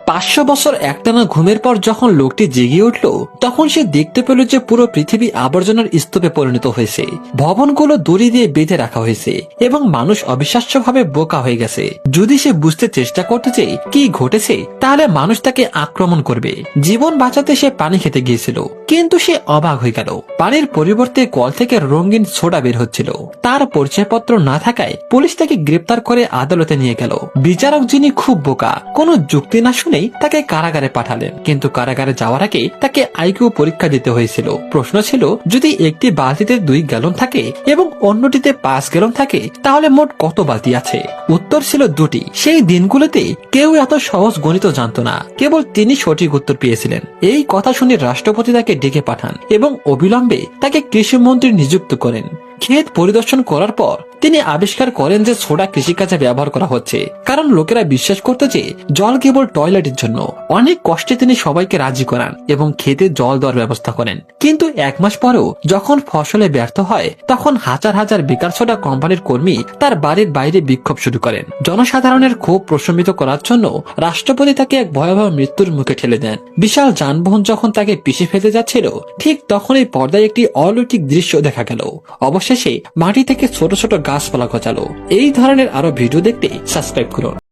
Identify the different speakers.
Speaker 1: 500 বছর একটানা ঘুমের পর যখন লোকটি জেগে উঠল, তখন সে দেখতে পেল যে পুরো পৃথিবী আবর্জনার স্তূপে পরিণত হয়েছে। ভবনগুলো দড়ি দিয়ে বেঁধে রাখা হয়েছে এবং মানুষ অবিশ্বাস্যভাবে বোকা হয়ে গেছে। যদি সে বুঝতে চেষ্টা করতে চায় কি ঘটেছে, তাহলে মানুষ তাকে আক্রমণ করবে। জীবন বাঁচাতে সে পানি খেতে গিয়েছিল, কিন্তু সে অবাক হয়ে গেল। পানির পরিবর্তে কল থেকে রঙিন সোডা বের হচ্ছিল। তার পরিচয়পত্র না থাকায় পুলিশ তাকে গ্রেপ্তার করে আদালতে নিয়ে গেল। বিচারক, যিনি খুব বোকা, কোনো যুক্তি না শুনেই তাকে কারাগারে পাঠালেন। কিন্তু কারাগারে যাওয়ার আগে তাকে আইকিউ পরীক্ষা দিতে হয়েছিল। প্রশ্ন ছিল, যদি একটি বালতিতে 2 গ্যালন থাকে এবং অন্যটিতে 5 গ্যালন থাকে, তাহলে মোট কত বালতি আছে? উত্তর ছিল 2টি। সেই দিনগুলোতে কেউ এত সহজ গণিত জানত না, কেবল তিনি সঠিক উত্তর পেয়েছিলেন। এই কথা শুনে রাষ্ট্রপতি তাকে ডেকে পাঠান এবং অবিলম্বে তাকে কৃষিমন্ত্রী নিযুক্ত করেন। ক্ষেত পরিদর্শন করার পর তিনি আবিষ্কার করেন যে সোডা কৃষিকাজে ব্যবহার করা হচ্ছে, কারণ লোকেরা বিশ্বাস করতে যে জল কেবল টয়লেটের জন্য। অনেক কষ্টে তিনি সবাইকে রাজি করান এবং খেতে জল দেওয়ার ব্যবস্থা করেন। কিন্তু 1 মাস পরেও যখন ফসলে ব্যর্থ হয়, তখন হাজার হাজার বেকার সোডা কোম্পানির কর্মী তার বাড়ির বাইরে বিক্ষোভ শুরু করেন। জনসাধারণের ক্ষোভ প্রশমিত করার জন্য রাষ্ট্রপতি তাকে এক ভয়াবহ মৃত্যুর মুখে ঠেলে দেন। বিশাল যানবাহন যখন তাকে পিষে ফেলতে যাচ্ছিল, ঠিক তখনই পর্দায় একটি অলৌকিক দৃশ্য দেখা গেল। অবশেষে মাটি থেকে ছোট ছোট গাছপালা গজালো। এই ধরনের আরো ভিডিও দেখতে সাবস্ক্রাইব করুন।